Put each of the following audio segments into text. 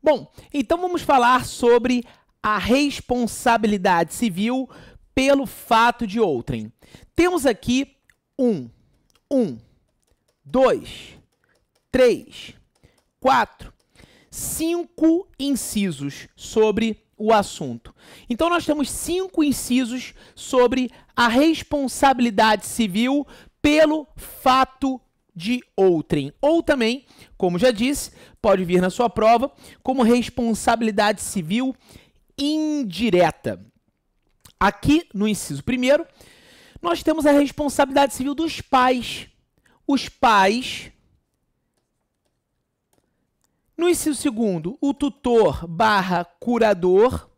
Bom, então vamos falar sobre a responsabilidade civil pelo fato de outrem. Temos aqui 2, 3, 4, 5 incisos sobre o assunto. Então, nós temos 5 incisos sobre a responsabilidade civil pelo fato de outrem. Ou também, como já disse, pode vir na sua prova, como responsabilidade civil indireta. Aqui, no inciso 1º, nós temos a responsabilidade civil dos pais. Os pais. No inciso 2º, o tutor / curador.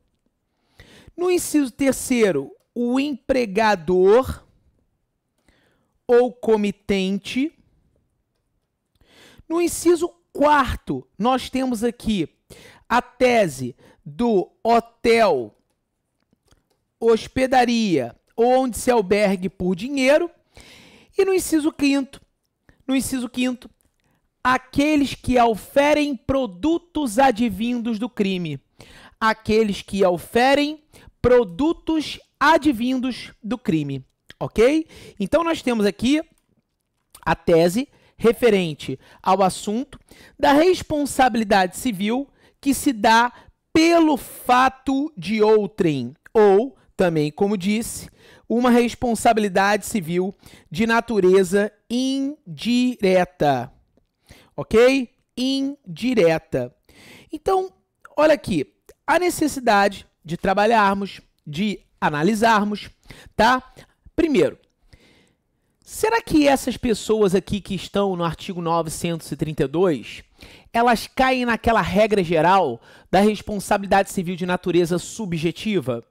No inciso 3º, o empregador ou comitente. No inciso 4º, nós temos aqui a tese do hotel, hospedaria, onde se albergue por dinheiro. E no inciso 5º, aqueles que auferem produtos advindos do crime. Aqueles que auferem produtos advindos do crime, ok? Então, nós temos aqui a tese referente ao assunto da responsabilidade civil que se dá pelo fato de outrem, ou, também, como disse, uma responsabilidade civil de natureza indireta, ok? Indireta. Então, olha aqui, a necessidade de trabalharmos, de analisarmos, tá? Primeiro, será que essas pessoas aqui que estão no artigo 932, elas caem naquela regra geral da responsabilidade civil de natureza subjetiva?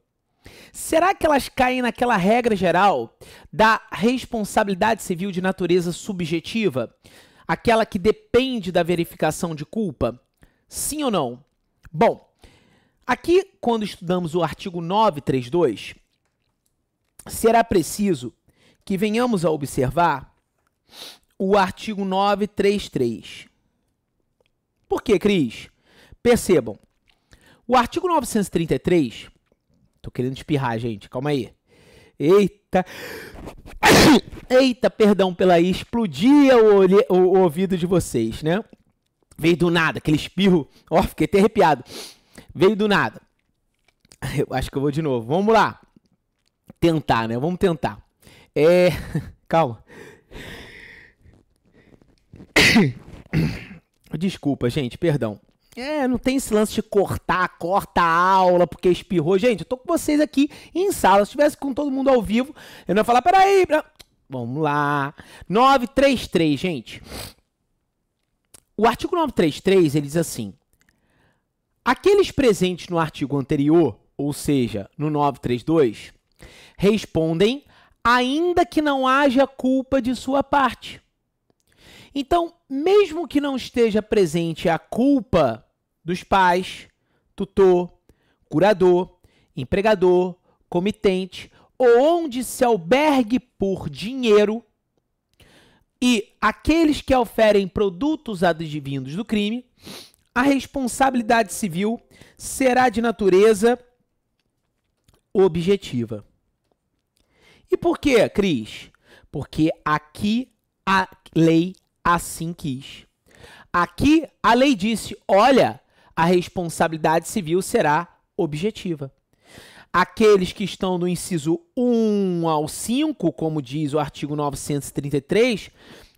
Será que elas caem naquela regra geral da responsabilidade civil de natureza subjetiva? Aquela que depende da verificação de culpa? Sim ou não? Bom, aqui, quando estudamos o artigo 932, será preciso que venhamos a observar o artigo 933. Por quê, Cris? Percebam, o artigo 933... Tô querendo espirrar, gente. Calma aí. Eita. Eita, perdão pela aí. Explodia o ouvido de vocês, né? Veio do nada, aquele espirro. Ó, fiquei até arrepiado. Veio do nada. Eu acho que eu vou de novo. Vamos lá. Tentar, né? Vamos tentar. Calma. Desculpa, gente. Perdão. Não tem esse lance de corta a aula porque espirrou. Gente, eu tô com vocês aqui em sala. Se estivesse com todo mundo ao vivo, eu não ia falar, peraí. Vamos lá. 933, gente. O artigo 933, ele diz assim: aqueles presentes no artigo anterior, ou seja, no 932, respondem ainda que não haja culpa de sua parte. Então, mesmo que não esteja presente a culpa dos pais, tutor, curador, empregador, comitente, ou onde se albergue por dinheiro, e aqueles que oferem produtos advindos do crime, a responsabilidade civil será de natureza objetiva. E por quê, Cris? Porque aqui a lei assim quis. Aqui a lei disse, olha, a responsabilidade civil será objetiva. Aqueles que estão no inciso 1 ao 5, como diz o artigo 933,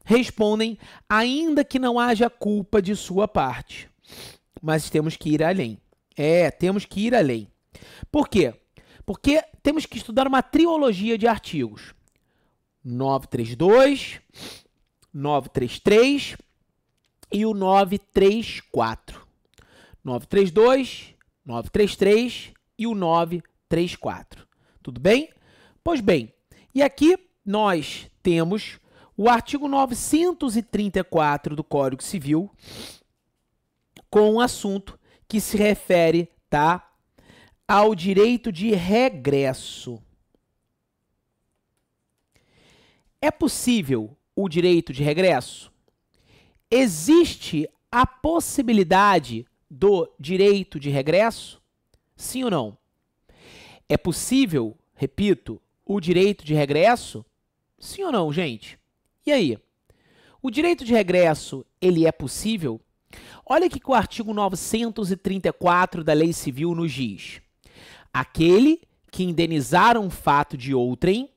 respondem ainda que não haja culpa de sua parte. Mas temos que ir além. Temos que ir além. Por quê? Porque temos que estudar uma trilogia de artigos. 932, 933 e o 934. 932, 933 e o 934. Tudo bem? Pois bem, e aqui nós temos o artigo 934 do Código Civil com um assunto que se refere, tá, ao direito de regresso. É possível o direito de regresso? Existe a possibilidade do direito de regresso? Sim ou não? É possível, repito, o direito de regresso? Sim ou não, gente? E aí? O direito de regresso, ele é possível? Olha o que o artigo 934 da Lei Civil nos diz. Aquele que indenizar um fato de outrem,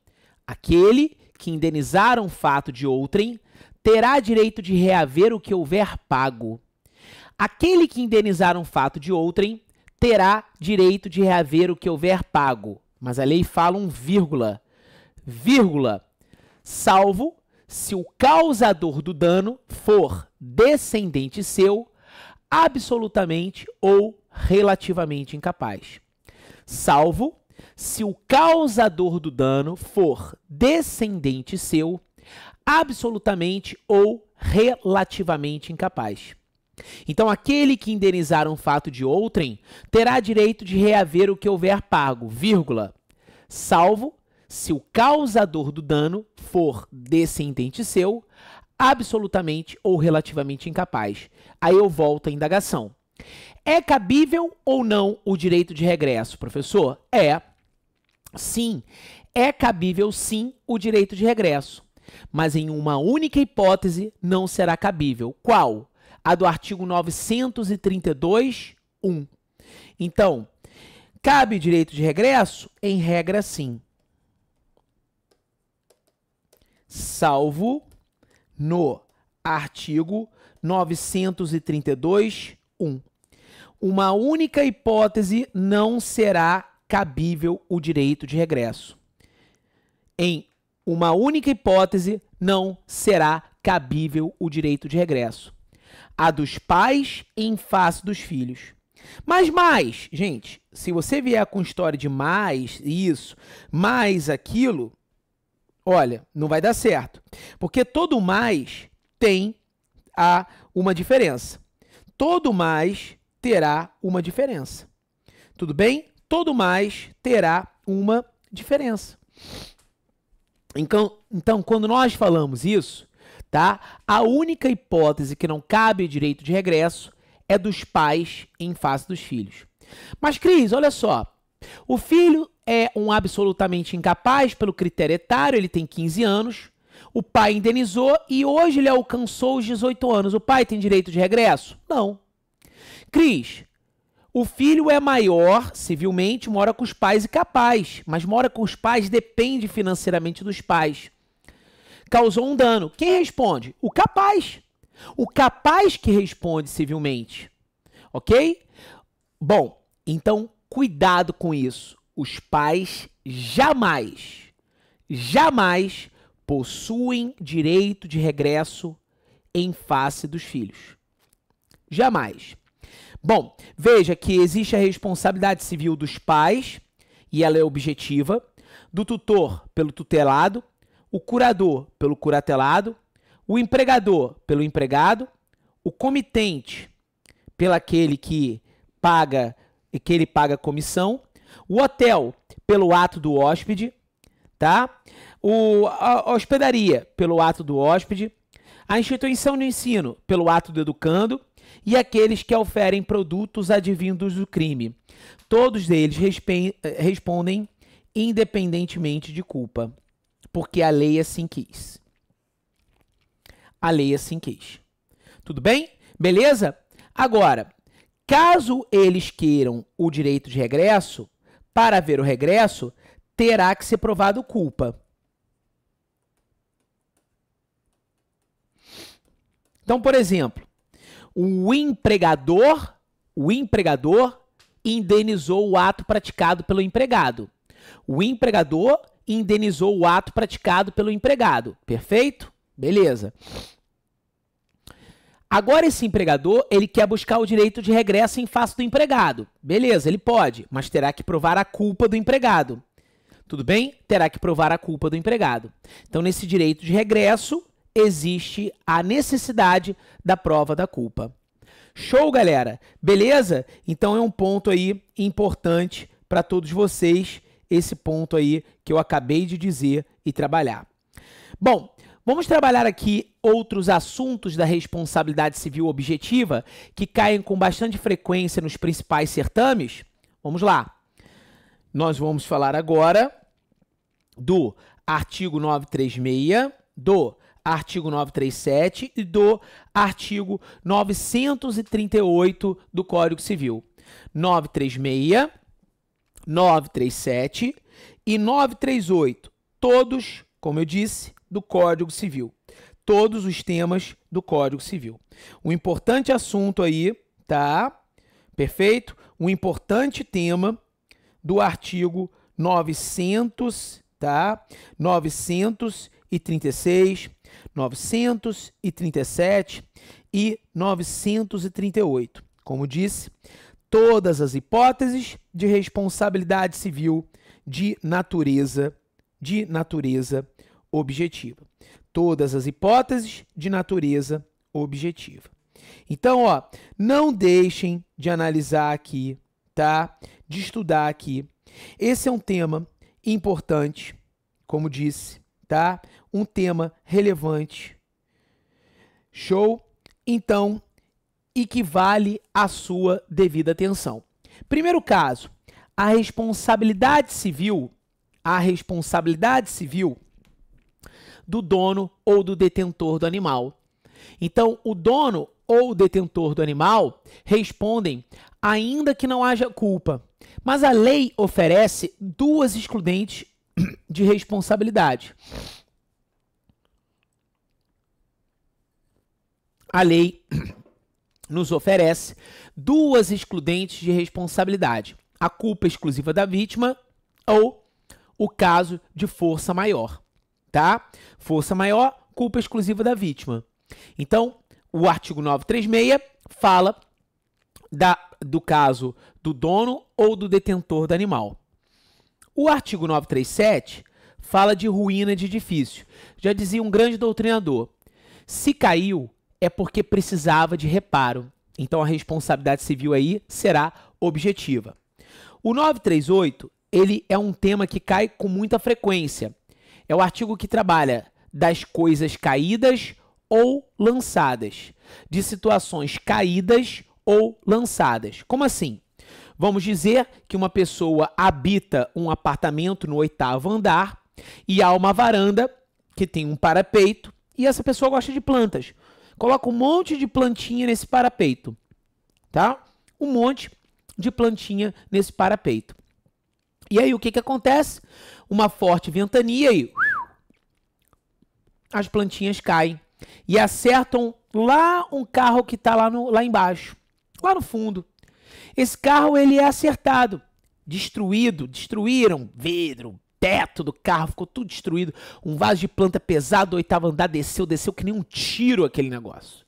terá direito de reaver o que houver pago. Aquele que indenizar um fato de outrem terá direito de reaver o que houver pago. Mas a lei fala um vírgula, salvo se o causador do dano for descendente seu, absolutamente ou relativamente incapaz. Salvo se o causador do dano for descendente seu, absolutamente ou relativamente incapaz. Então, aquele que indenizar um fato de outrem terá direito de reaver o que houver pago, vírgula, salvo se o causador do dano for descendente seu, absolutamente ou relativamente incapaz. Aí eu volto à indagação. É cabível ou não o direito de regresso, professor? Sim, é cabível sim o direito de regresso, mas em uma única hipótese não será cabível. Qual? A do artigo 932(1). Então, cabe direito de regresso? Em regra, sim. Salvo no artigo 932(1). Uma única hipótese não será cabível o direito de regresso. Em uma única hipótese não será cabível o direito de regresso. A dos pais em face dos filhos. Mas mais, gente, se você vier com história de mais isso, mais aquilo, olha, não vai dar certo. Porque todo mais tem uma diferença. Todo mais terá uma diferença. Tudo bem? Todo mais terá uma diferença. Então, quando nós falamos isso, tá? A única hipótese que não cabe direito de regresso é dos pais em face dos filhos. Mas, Cris, olha só. O filho é um absolutamente incapaz pelo critério etário, ele tem 15 anos. O pai indenizou e hoje ele alcançou os 18 anos. O pai tem direito de regresso? Não. Cris, o filho é maior, civilmente, mora com os pais e capaz, mas mora com os pais depende financeiramente dos pais. Causou um dano. Quem responde? O capaz. O capaz que responde civilmente. Ok? Bom, então cuidado com isso. Os pais jamais possuem direito de regresso em face dos filhos. Jamais. Bom, veja que existe a responsabilidade civil dos pais, e ela é objetiva, do tutor pelo tutelado, o curador pelo curatelado, o empregador pelo empregado, o comitente pelo aquele que paga comissão, o hotel pelo ato do hóspede, tá? A hospedaria pelo ato do hóspede, a instituição de ensino pelo ato do educando e aqueles que oferem produtos advindos do crime. Todos eles respondem independentemente de culpa, porque a lei assim quis. A lei assim quis. Tudo bem? Beleza? Agora, caso eles queiram o direito de regresso, para haver o regresso, terá que ser provado culpa. Então, por exemplo, o empregador indenizou o ato praticado pelo empregado. O empregador indenizou o ato praticado pelo empregado. Perfeito? Beleza. Agora esse empregador, ele quer buscar o direito de regresso em face do empregado. Beleza, ele pode, mas terá que provar a culpa do empregado. Tudo bem? Terá que provar a culpa do empregado. Então, nesse direito de regresso, existe a necessidade da prova da culpa. Show, galera? Beleza? Então, é um ponto aí importante para todos vocês, esse ponto aí que eu acabei de dizer e trabalhar. Bom, vamos trabalhar aqui outros assuntos da responsabilidade civil objetiva que caem com bastante frequência nos principais certames? Vamos lá. Nós vamos falar agora do artigo 936, do artigo 937 e do artigo 938 do Código Civil. 936, 937 e 938, todos, como eu disse, do Código Civil. Todos os temas do Código Civil. Um importante assunto aí, tá? Perfeito? Um importante tema do artigo 900, tá? 936, 937 e 938. Como disse, todas as hipóteses de responsabilidade civil de natureza objetiva. Todas as hipóteses de natureza objetiva. Então, ó, não deixem de analisar aqui, tá? De estudar aqui. Esse é um tema importante, como disse, tá? Um tema relevante. Show? Então, equivale à sua devida atenção. Primeiro caso, a responsabilidade civil do dono ou do detentor do animal. Então, o dono ou o detentor do animal respondem ainda que não haja culpa. Mas a lei oferece duas excludentes de responsabilidade. A lei nos oferece duas excludentes de responsabilidade. A culpa exclusiva da vítima ou o caso de força maior, tá? Força maior, culpa exclusiva da vítima. Então, o artigo 936 fala do caso do dono ou do detentor do animal. O artigo 937 fala de ruína de edifício. Já dizia um grande doutrinador, se caiu é porque precisava de reparo. Então, a responsabilidade civil aí será objetiva. O 938, ele é um tema que cai com muita frequência. É o artigo que trabalha das coisas caídas ou lançadas, de situações caídas ou lançadas. Como assim? Vamos dizer que uma pessoa habita um apartamento no 8º andar e há uma varanda que tem um parapeito e essa pessoa gosta de plantas. Coloca um monte de plantinha nesse parapeito, tá? Um monte de plantinha nesse parapeito. E aí o que acontece? Uma forte ventania e as plantinhas caem e acertam lá um carro que está lá embaixo, lá no fundo. Esse carro ele é acertado, destruíram vidro, teto do carro, ficou tudo destruído. Um vaso de planta pesado do 8º andar desceu que nem um tiro aquele negócio.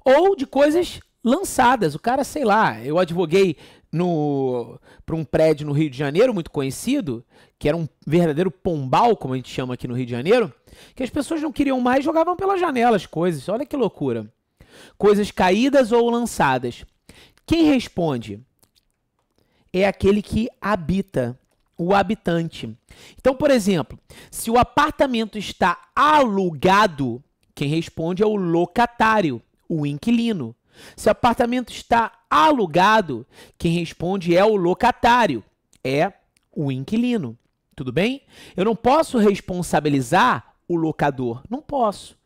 Ou de coisas lançadas. O cara, sei lá, eu advoguei para um prédio no Rio de Janeiro, muito conhecido, que era um verdadeiro pombal, como a gente chama aqui no Rio de Janeiro, que as pessoas não queriam mais, jogavam pela janela as coisas. Olha que loucura. Coisas caídas ou lançadas. Quem responde? É aquele que habita, o habitante. Então, por exemplo, se o apartamento está alugado, quem responde é o locatário, o inquilino. Se o apartamento está alugado, quem responde é o locatário, é o inquilino. Tudo bem? Eu não posso responsabilizar o locador, não posso.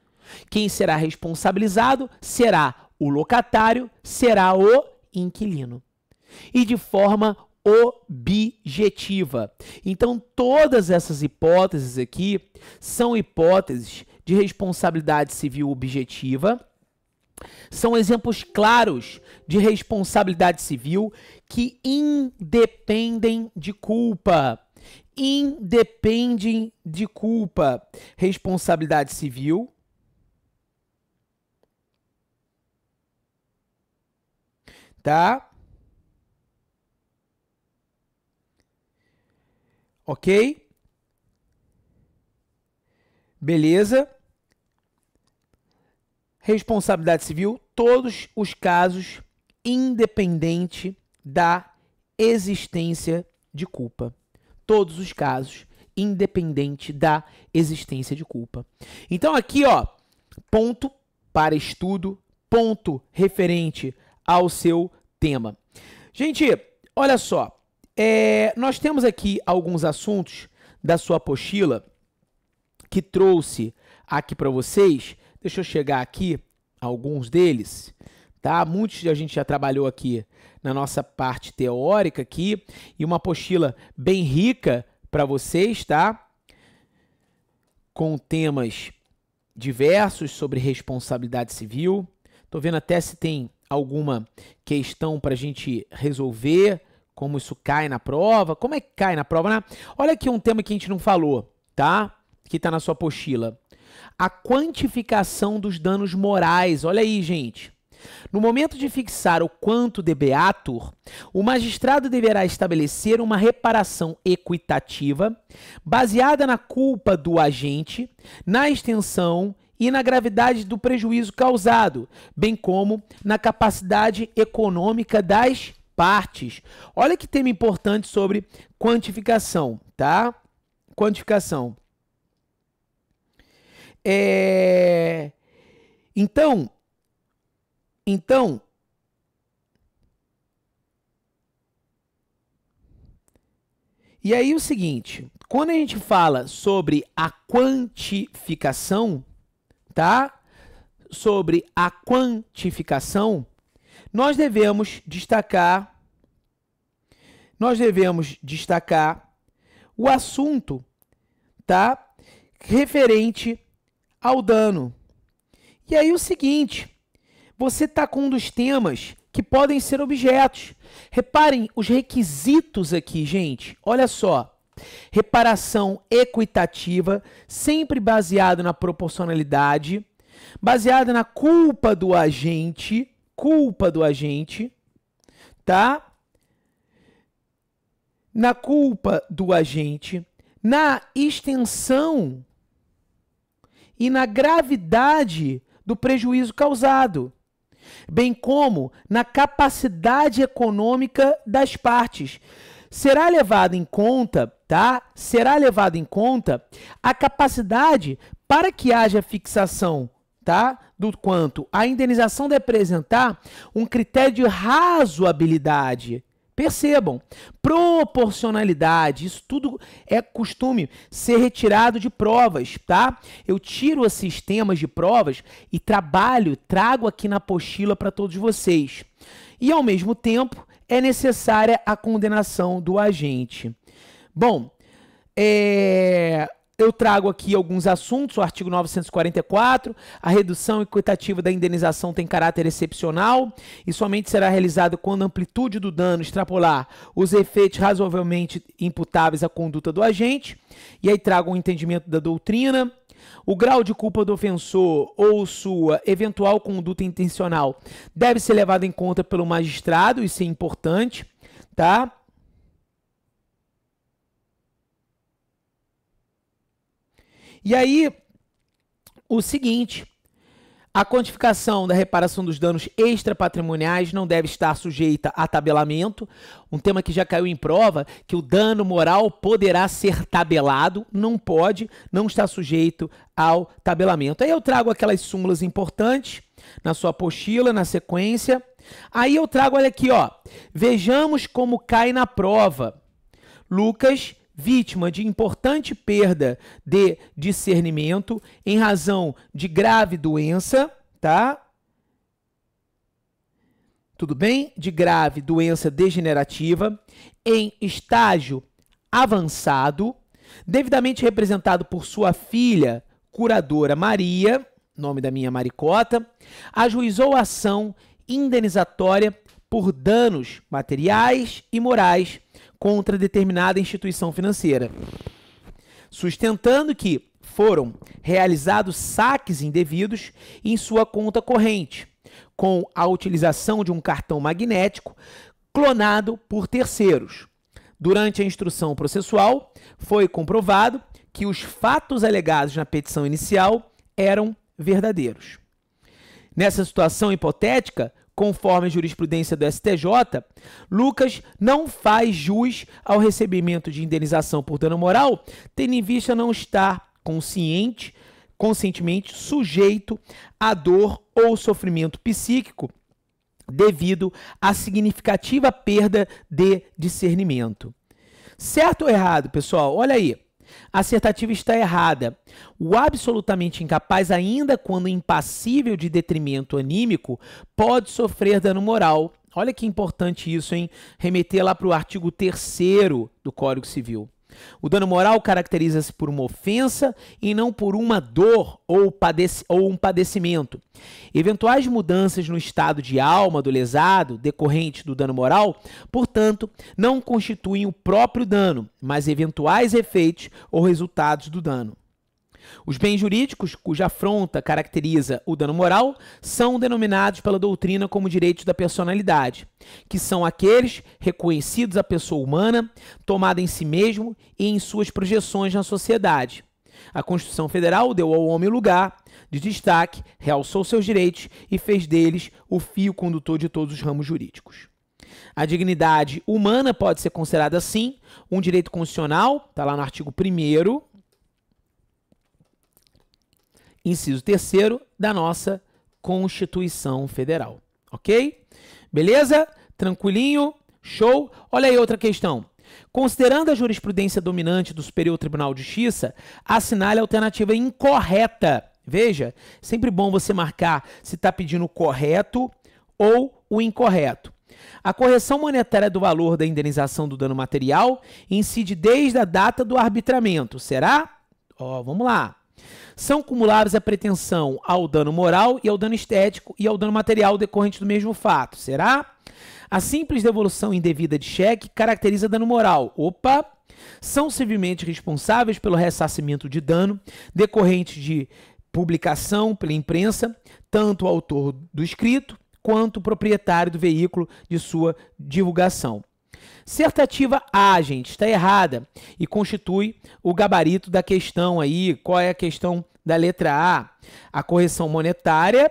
Quem será responsabilizado será o locatário, será o inquilino. E de forma objetiva. Então, todas essas hipóteses aqui são hipóteses de responsabilidade civil objetiva. São exemplos claros de responsabilidade civil que independem de culpa. Independem de culpa. Responsabilidade civil. Tá? Ok? Beleza? Responsabilidade civil, todos os casos, independente da existência de culpa. Todos os casos, independente da existência de culpa. Então aqui, ó, ponto para estudo, ponto referente ao seu tema. Gente, olha só, nós temos aqui alguns assuntos da sua apostila que trouxe aqui para vocês. Deixa eu chegar aqui a alguns deles, tá? Muitos a gente já trabalhou aqui na nossa parte teórica aqui, e uma apostila bem rica para vocês, tá? Com temas diversos sobre responsabilidade civil. Tô vendo até se tem alguma questão para a gente resolver, como isso cai na prova. Como é que cai na prova, né? Olha aqui um tema que a gente não falou, tá? Que tá na sua apostila. A quantificação dos danos morais. Olha aí, gente. No momento de fixar o quanto debeatur, o magistrado deverá estabelecer uma reparação equitativa baseada na culpa do agente, na extensão e na gravidade do prejuízo causado, bem como na capacidade econômica das partes. Olha que tema importante sobre quantificação, tá? Quantificação. Então, e aí o seguinte, quando a gente fala sobre a quantificação, tá? Sobre a quantificação, nós devemos destacar o assunto, tá? Referente ao dano. E aí o seguinte, você está com um dos temas que podem ser objetos. Reparem os requisitos aqui, gente. Olha só. Reparação equitativa, sempre baseado na proporcionalidade, baseada na culpa do agente, tá? Na culpa do agente, na extensão e na gravidade do prejuízo causado, bem como na capacidade econômica das partes. Será levado em conta, tá? Será levado em conta a capacidade para que haja fixação, tá? Do quanto a indenização deve apresentar um critério de razoabilidade. Percebam, proporcionalidade, isso tudo é costume ser retirado de provas, tá? Eu tiro esses temas de provas e trago aqui na apostila para todos vocês. E, ao mesmo tempo, é necessária a condenação do agente. Bom, eu trago aqui alguns assuntos, o artigo 944, a redução equitativa da indenização tem caráter excepcional e somente será realizada quando a amplitude do dano extrapolar os efeitos razoavelmente imputáveis à conduta do agente. E aí trago um entendimento da doutrina. O grau de culpa do ofensor ou sua eventual conduta intencional deve ser levado em conta pelo magistrado, isso é importante, tá? E aí, o seguinte, a quantificação da reparação dos danos extrapatrimoniais não deve estar sujeita a tabelamento, um tema que já caiu em prova, que o dano moral poderá ser tabelado, não pode, não está sujeito ao tabelamento. Aí eu trago aquelas súmulas importantes na sua apostila, na sequência. Aí eu trago, olha aqui, ó, vejamos como cai na prova. Lucas, vítima de importante perda de discernimento em razão de grave doença, tá? Tudo bem? De grave doença degenerativa em estágio avançado, devidamente representado por sua filha, curadora Maria, nome da minha maricota, ajuizou a ação indenizatória por danos materiais e morais contra determinada instituição financeira, sustentando que foram realizados saques indevidos em sua conta corrente, com a utilização de um cartão magnético clonado por terceiros. Durante a instrução processual, foi comprovado que os fatos alegados na petição inicial eram verdadeiros. Nessa situação hipotética, conforme a jurisprudência do STJ, Lucas não faz jus ao recebimento de indenização por dano moral, tendo em vista não estar conscientemente sujeito à dor ou sofrimento psíquico devido à significativa perda de discernimento. Certo ou errado, pessoal? Olha aí. A assertativa está errada. O absolutamente incapaz, ainda quando impassível de detrimento anímico, pode sofrer dano moral. Olha que importante isso, hein? Remeter lá para o artigo 3º do Código Civil. O dano moral caracteriza-se por uma ofensa e não por uma dor ou um padecimento. Eventuais mudanças no estado de alma do lesado, decorrente do dano moral, portanto, não constituem o próprio dano, mas eventuais efeitos ou resultados do dano. Os bens jurídicos, cuja afronta caracteriza o dano moral, são denominados pela doutrina como direitos da personalidade, que são aqueles reconhecidos à pessoa humana, tomada em si mesmo e em suas projeções na sociedade. A Constituição Federal deu ao homem lugar de destaque, realçou seus direitos e fez deles o fio condutor de todos os ramos jurídicos. A dignidade humana pode ser considerada, assim, um direito constitucional, está lá no artigo 1º, inciso 3º da nossa Constituição Federal. Ok? Beleza? Tranquilinho? Show? Olha aí outra questão. Considerando a jurisprudência dominante do Superior Tribunal de Justiça, assinale a alternativa incorreta. Veja, sempre bom você marcar se está pedindo o correto ou o incorreto. A correção monetária do valor da indenização do dano material incide desde a data do arbitramento. Será? Vamos lá. São cumuláveis a pretensão ao dano moral e ao dano estético e ao dano material decorrente do mesmo fato. Será? A simples devolução indevida de cheque caracteriza dano moral. Opa! São civilmente responsáveis pelo ressarcimento de dano decorrente de publicação pela imprensa, tanto o autor do escrito quanto o proprietário do veículo de sua divulgação. Assertativa A, gente, está errada e constitui o gabarito da questão aí. Qual é a questão da letra A? A correção monetária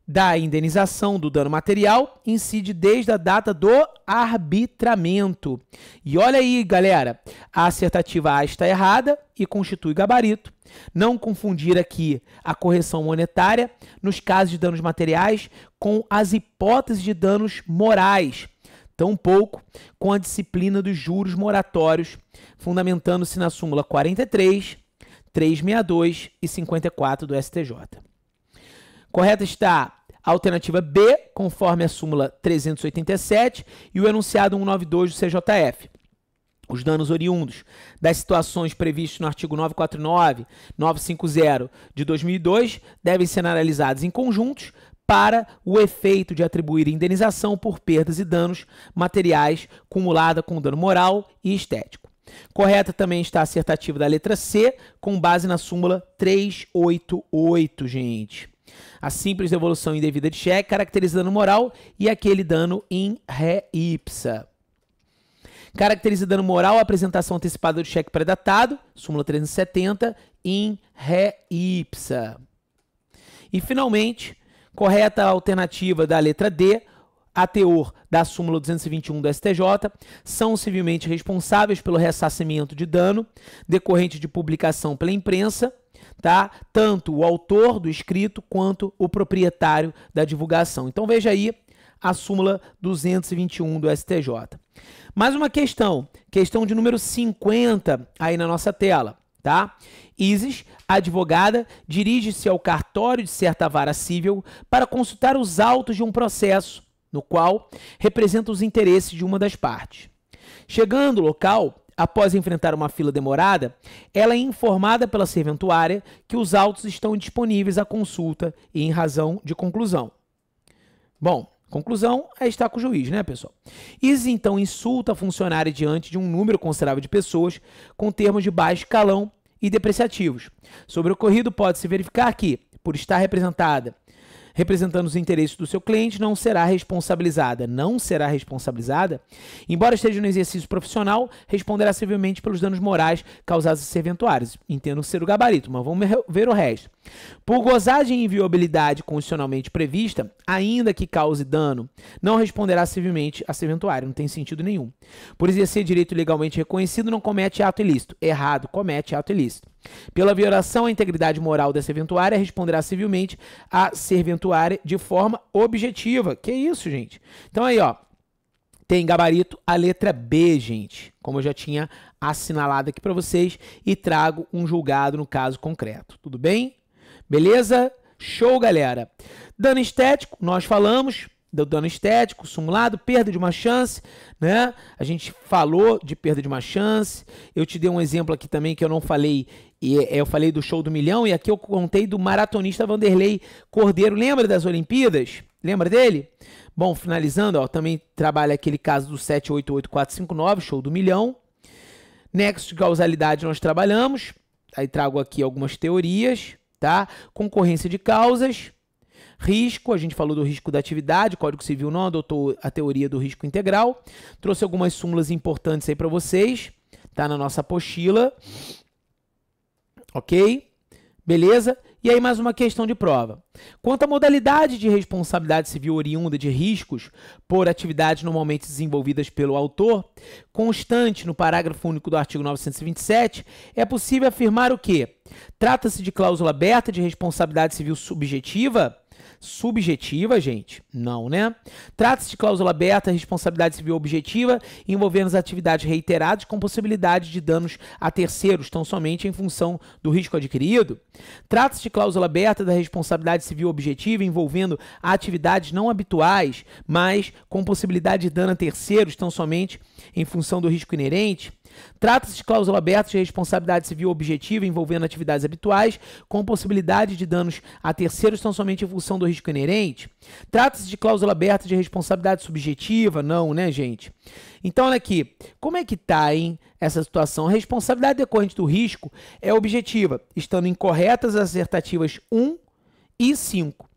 da indenização do dano material incide desde a data do arbitramento. E olha aí, galera, a assertativa A está errada e constitui gabarito. Não confundir aqui a correção monetária nos casos de danos materiais com as hipóteses de danos morais, tampouco com a disciplina dos juros moratórios, fundamentando-se na súmula 43, 362 e 54 do STJ. Correta está a alternativa B, conforme a súmula 387 e o enunciado 192 do CJF. Os danos oriundos das situações previstas no artigo 949, 950 de 2002 devem ser analisados em conjuntos para o efeito de atribuir indenização por perdas e danos materiais cumulada com dano moral e estético. Correta também está a assertativa da letra C, com base na súmula 388, gente. A simples devolução indevida de cheque caracteriza dano moral e aquele dano in re ipsa. Caracteriza dano moral a apresentação antecipada do cheque pré-datado, súmula 370, in re ipsa. E, finalmente, correta a alternativa da letra D, a teor da súmula 221 do STJ, são civilmente responsáveis pelo ressarcimento de dano decorrente de publicação pela imprensa, tá? Tanto o autor do escrito quanto o proprietário da divulgação. Então veja aí a súmula 221 do STJ. Mais uma questão de número 50 aí na nossa tela, tá? Isis, advogada, dirige-se ao cartório de certa vara civil para consultar os autos de um processo, no qual representa os interesses de uma das partes. Chegando ao local, após enfrentar uma fila demorada, ela é informada pela serventuária que os autos estão disponíveis à consulta e em razão de conclusão. Bom, conclusão é estar com o juiz, né, pessoal? Isis, então, insulta a funcionária diante de um número considerável de pessoas com termos de baixo escalão e depreciativos. Sobre o ocorrido, pode-se verificar que, por estar representada representando os interesses do seu cliente, não será responsabilizada. Não será responsabilizada, embora esteja no exercício profissional, responderá civilmente pelos danos morais causados a serventuários. Entendo ser o gabarito, mas vamos ver o resto. Por gozar de inviolabilidade constitucionalmente prevista, ainda que cause dano, não responderá civilmente a serventuário. Não tem sentido nenhum. Por exercer direito legalmente reconhecido, não comete ato ilícito. Errado, comete ato ilícito. Pela violação à integridade moral da serventuária, responderá civilmente a serventuária de forma objetiva. Que isso, gente? Então aí, ó, tem gabarito a letra B, gente, como eu já tinha assinalado aqui para vocês, e trago um julgado no caso concreto. Tudo bem? Beleza? Show, galera. Dano estético, nós falamos do dano estético, simulado, perda de uma chance, né? A gente falou de perda de uma chance. Eu te dei um exemplo aqui também que eu não falei, eu falei do show do milhão, e aqui eu contei do maratonista Vanderlei Cordeiro. Lembra das Olimpíadas? Lembra dele? Bom, finalizando, ó, também trabalha aquele caso do 788459, show do milhão. Nexo de causalidade nós trabalhamos, aí trago aqui algumas teorias, tá? Concorrência de causas. Risco, a gente falou do risco da atividade, o Código Civil não adotou a teoria do risco integral. Trouxe algumas súmulas importantes aí para vocês, tá na nossa apostila. Ok? Beleza? E aí mais uma questão de prova. Quanto à modalidade de responsabilidade civil oriunda de riscos por atividades normalmente desenvolvidas pelo autor, constante no parágrafo único do artigo 927, é possível afirmar o quê? Trata-se de cláusula aberta de responsabilidade civil subjetiva? Subjetiva, gente? Não, né? Trata-se de cláusula aberta, responsabilidade civil objetiva, envolvendo as atividades reiteradas com possibilidade de danos a terceiros, tão somente em função do risco adquirido. Trata-se de cláusula aberta da responsabilidade civil objetiva, envolvendo atividades não habituais, mas com possibilidade de dano a terceiros, tão somente em função do risco inerente. Trata-se de cláusula aberta de responsabilidade civil objetiva envolvendo atividades habituais com possibilidade de danos a terceiros tão somente em função do risco inerente. Trata-se de cláusula aberta de responsabilidade subjetiva? Não, né, gente? Então, olha aqui, como é que tá, hein, essa situação? A responsabilidade decorrente do risco é objetiva, estando incorretas as assertativas 1 e 5,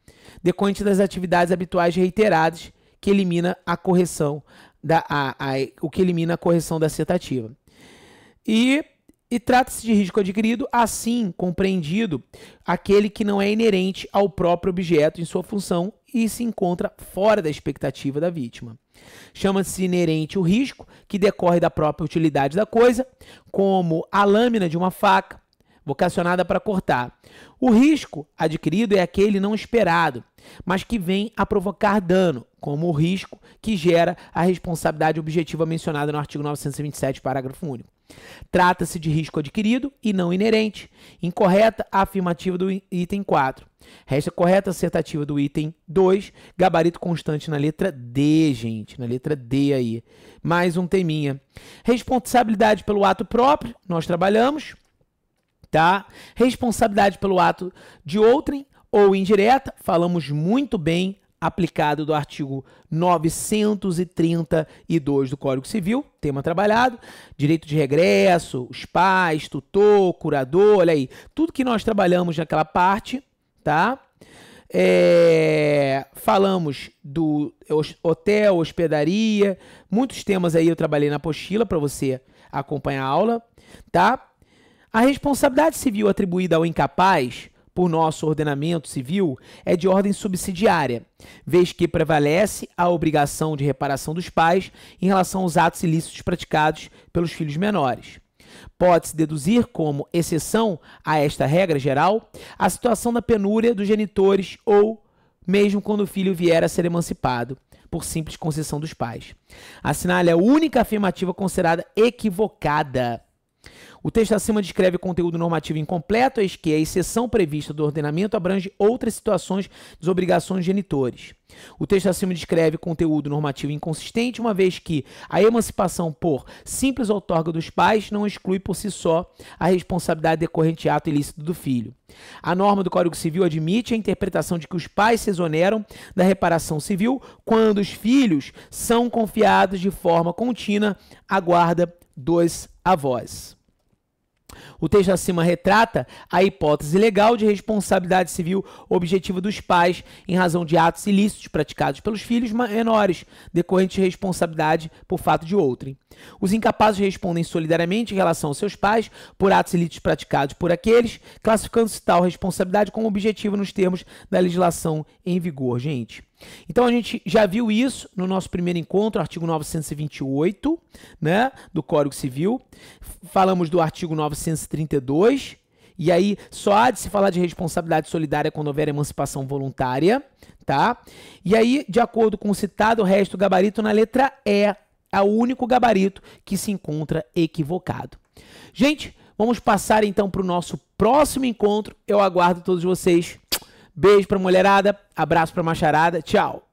decorrente das atividades habituais reiteradas, que elimina a correção o que elimina a correção da assertativa. E trata-se de risco adquirido, assim compreendido aquele que não é inerente ao próprio objeto em sua função e se encontra fora da expectativa da vítima. Chama-se inerente o risco que decorre da própria utilidade da coisa, como a lâmina de uma faca, vocacionada para cortar. O risco adquirido é aquele não esperado, mas que vem a provocar dano, como o risco que gera a responsabilidade objetiva mencionada no artigo 927, parágrafo único. Trata-se de risco adquirido e não inerente. Incorreta a afirmativa do item 4. Resta correta a assertativa do item 2, gabarito constante na letra D, gente, na letra D aí. Mais um teminha. Responsabilidade pelo ato próprio, nós trabalhamos, tá? Responsabilidade pelo ato de outrem ou indireta, falamos muito bem, aplicado do artigo 932 do Código Civil, tema trabalhado, direito de regresso, os pais, tutor, curador, olha aí, tudo que nós trabalhamos naquela parte, tá? Falamos do hotel, hospedaria, muitos temas aí eu trabalhei na apostila para você acompanhar a aula, tá? A responsabilidade civil atribuída ao incapaz por nosso ordenamento civil é de ordem subsidiária, vez que prevalece a obrigação de reparação dos pais em relação aos atos ilícitos praticados pelos filhos menores. Pode-se deduzir como exceção a esta regra geral a situação da penúria dos genitores ou mesmo quando o filho vier a ser emancipado por simples concessão dos pais. Assinale a única afirmativa considerada equivocada. O texto acima descreve conteúdo normativo incompleto, eis que a exceção prevista do ordenamento abrange outras situações de obrigações de genitores. O texto acima descreve conteúdo normativo inconsistente, uma vez que a emancipação por simples outorga dos pais não exclui por si só a responsabilidade decorrente de ato ilícito do filho. A norma do Código Civil admite a interpretação de que os pais se exoneram da reparação civil quando os filhos são confiados de forma contínua à guarda dos avós. O texto acima retrata a hipótese legal de responsabilidade civil objetiva dos pais em razão de atos ilícitos praticados pelos filhos menores, decorrentes de responsabilidade por fato de outrem. Os incapazes respondem solidariamente em relação aos seus pais por atos ilícitos praticados por aqueles, classificando-se tal responsabilidade como objetiva nos termos da legislação em vigor, gente. Então a gente já viu isso no nosso primeiro encontro, artigo 928, né, do Código Civil. Falamos do artigo 932, e aí só há de se falar de responsabilidade solidária quando houver emancipação voluntária, tá? E aí, de acordo com o citado, o resto do gabarito na letra E é o único gabarito que se encontra equivocado. Gente, vamos passar então para o nosso próximo encontro. Eu aguardo todos vocês. Beijo pra mulherada, abraço pra macharada, tchau!